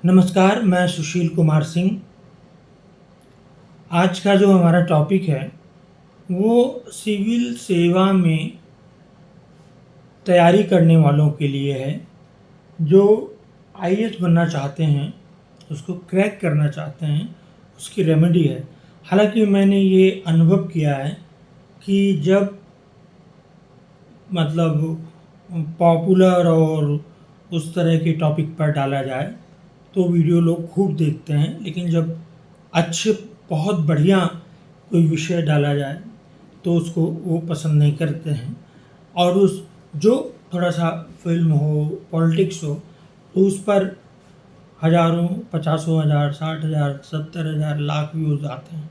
नमस्कार, मैं सुशील कुमार सिंह। आज का जो हमारा टॉपिक है, वो सिविल सेवा में तैयारी करने वालों के लिए है, जो आईएएस बनना चाहते हैं, उसको क्रैक करना चाहते हैं, उसकी रेमेडी है। हालांकि मैंने ये अनुभव किया है कि जब पॉपुलर और उस तरह के टॉपिक पर डाला जाए तो वीडियो लोग खूब देखते हैं, लेकिन जब अच्छे बहुत बढ़िया कोई विषय डाला जाए तो उसको वो पसंद नहीं करते हैं। और उस जो थोड़ा सा फिल्म हो, पॉलिटिक्स हो, तो उस पर हज़ारों, 50,000, 60,000, 70,000, लाख व्यूज़ आते हैं।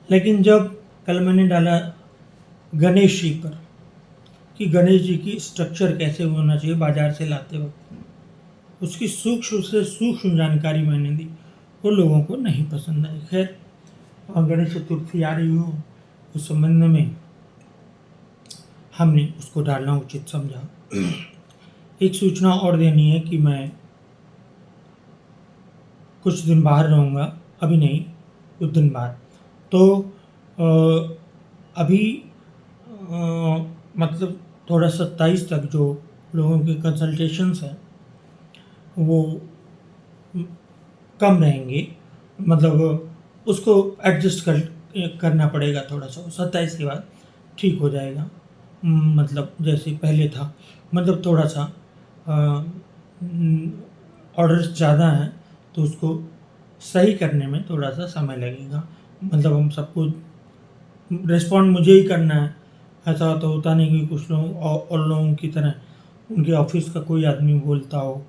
लेकिन जब कल मैंने डाला गणेश जी पर कि गणेश जी की स्ट्रक्चर कैसे होना चाहिए बाजार से लाते वक्त, उसकी सूक्ष्म से सूक्ष्म जानकारी मैंने दी, वो लोगों को नहीं पसंद आई। खैर, गणेश चतुर्थी आ रही हो, उस संबंध में हमने उसको डालना उचित समझा। एक सूचना और देनी है कि मैं कुछ दिन बाहर रहूँगा, अभी नहीं, कुछ दिन बाद। तो अभी थोड़ा 27 तक जो लोगों के कंसल्टेशंस हैं वो कम रहेंगे, उसको एडजस्ट करना पड़ेगा थोड़ा सा। 27 के बाद ठीक हो जाएगा, जैसे पहले था। थोड़ा सा ऑर्डर्स ज़्यादा हैं तो उसको सही करने में थोड़ा सा समय लगेगा। हम सबको रिस्पॉन्ड मुझे ही करना है, ऐसा तो होता नहीं कि कुछ लोग और लोगों की तरह उनके ऑफिस का कोई आदमी बोलता हो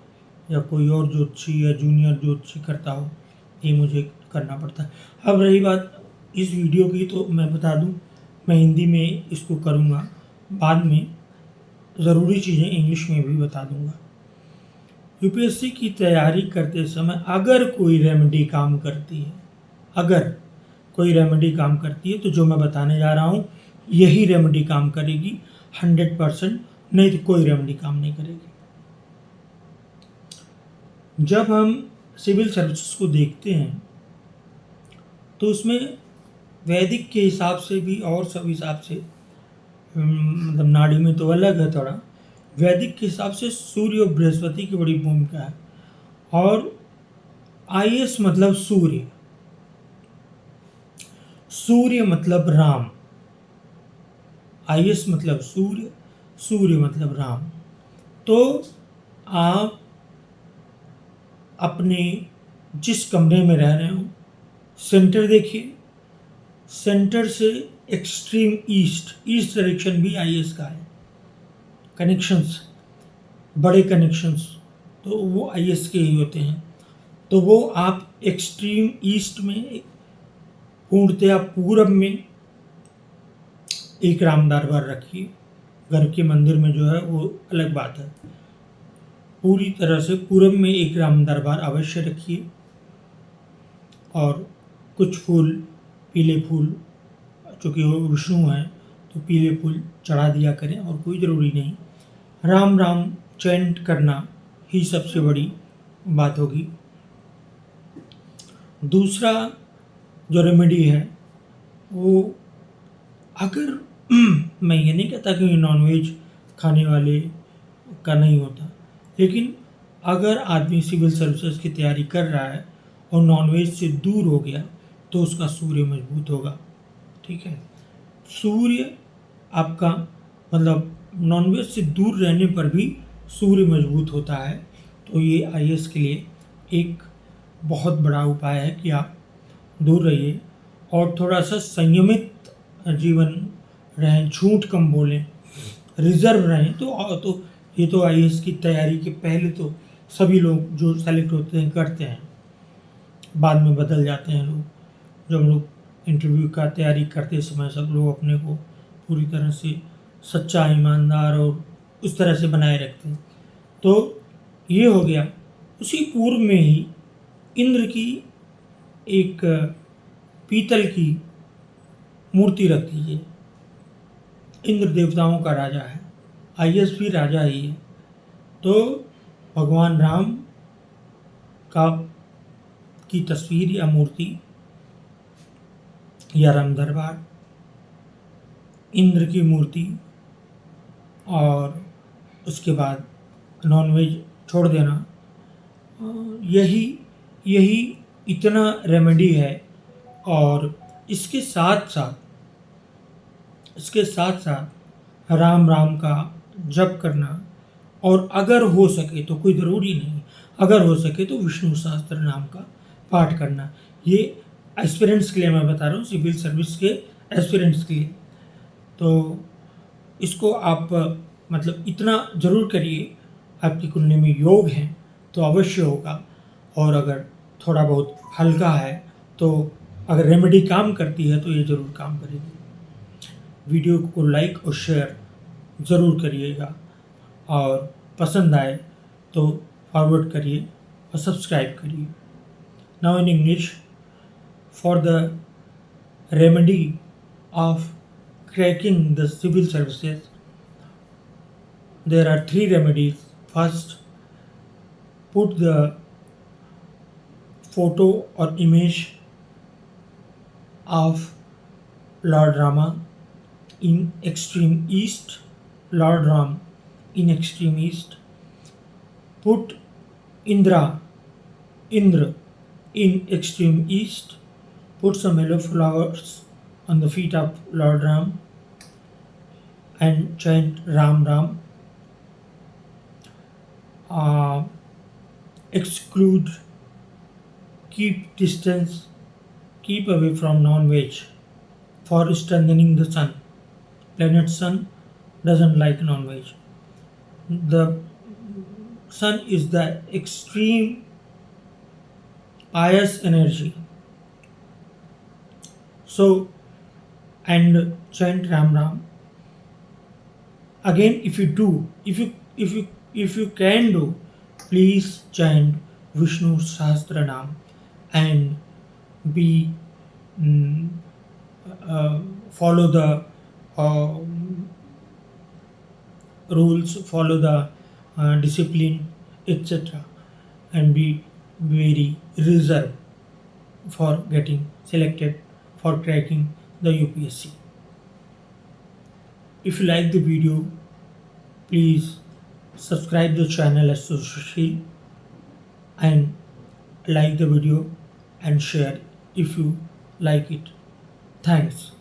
या कोई और ज्योतिषी या जूनियर ज्योतिषी करता हो, ये मुझे करना पड़ता है। अब रही बात इस वीडियो की, तो मैं बता दूं, मैं हिंदी में इसको करूँगा, बाद में ज़रूरी चीज़ें इंग्लिश में भी बता दूंगा। यूपीएससी की तैयारी करते समय अगर कोई रेमेडी काम करती है, तो जो मैं बताने जा रहा हूँ यही रेमेडी काम करेगी 100%, नहीं तो कोई रेमेडी काम नहीं करेगी। जब हम सिविल सर्विसेज को देखते हैं तो उसमें वैदिक के हिसाब से भी और सब हिसाब से, नाड़ी में तो अलग है थोड़ा, वैदिक के हिसाब से सूर्य और बृहस्पति की बड़ी भूमिका है। और आईएएस मतलब सूर्य, सूर्य मतलब राम। आईएएस मतलब सूर्य, सूर्य मतलब राम। तो आप अपने जिस कमरे में रह रहे हो, सेंटर देखिए, सेंटर से एक्सट्रीम ईस्ट डायरेक्शन भी आईएएस का है। कनेक्शंस, बड़े कनेक्शंस तो वो आईएएस के ही होते हैं। तो वो आप एक्सट्रीम ईस्ट में, पूर्णतया पूरब में एक राम दरबार रखिए। घर के मंदिर में जो है वो अलग बात है, पूरी तरह से पूरब में एक राम दरबार अवश्य रखिए। और कुछ फूल, पीले फूल, चूँकि वो विष्णु हैं तो पीले फूल चढ़ा दिया करें, और कोई ज़रूरी नहीं। राम राम चैंट करना ही सबसे बड़ी बात होगी। दूसरा जो रेमेडी है वो, अगर मैं ये नहीं कहता कि नॉनवेज खाने वाले का नहीं होता, लेकिन अगर आदमी सिविल सर्विसेज की तैयारी कर रहा है और नॉनवेज से दूर हो गया तो उसका सूर्य मजबूत होगा। ठीक है, सूर्य आपका नॉनवेज से दूर रहने पर भी सूर्य मजबूत होता है। तो ये आईएएस के लिए एक बहुत बड़ा उपाय है कि आप दूर रहिए और थोड़ा सा संयमित जीवन रहें, झूठ कम बोलें, रिजर्व रहें। तो ये तो आईएएस की तैयारी के पहले तो सभी लोग जो सेलेक्ट होते हैं करते हैं, बाद में बदल जाते हैं लोग। जब हम लोग इंटरव्यू का तैयारी करते समय सब लोग अपने को पूरी तरह से सच्चा, ईमानदार और उस तरह से बनाए रखते हैं। तो ये हो गया। उसी पूर्व में ही इंद्र की एक पीतल की मूर्ति रख दीजिए। इंद्र देवताओं का राजा है, आईएएस भी राजा ही है। तो भगवान राम का की तस्वीर या मूर्ति या राम दरबार, इंद्र की मूर्ति, और उसके बाद नॉनवेज छोड़ देना। यही यही इतना रेमेडी है। और इसके साथ साथ राम राम का जप करना, और अगर हो सके तो, कोई ज़रूरी नहीं, अगर हो सके तो विष्णु सहस्त्र नाम का पाठ करना। ये एस्पिरेंट्स के लिए मैं बता रहा हूँ, सिविल सर्विस के एस्पिरेंट्स के लिए। तो इसको आप मतलब इतना ज़रूर करिए। आपकी कुंडली में योग है तो अवश्य होगा, और अगर थोड़ा बहुत हल्का है तो, अगर रेमेडी काम करती है तो ये ज़रूर काम करेगी। वीडियो को लाइक और शेयर ज़रूर करिएगा, और पसंद आए तो फॉरवर्ड करिए और सब्सक्राइब करिए। Now in English, for the remedy of cracking the civil services, there are 3 remedies. First, put the photo or image of Lord Rama in extreme east, Lord Ram in extreme east. Put Indra in extreme east. Put some yellow flowers on the feet of Lord Ram and chant Ram Ram. Exclude, keep distance, keep away from non-veg for strengthening the sun. Planet Sun doesn't like non-veg. The sun is the extreme pious energy. So, and chant Ram Ram. Again, if you can do, please chant Vishnu Sahasranam and be follow the rules, follow the discipline, etc., and be very reserved for getting selected for cracking the UPSC. If you like the video, please subscribe the channel as Sushil, and like the video and share if you like it. Thanks.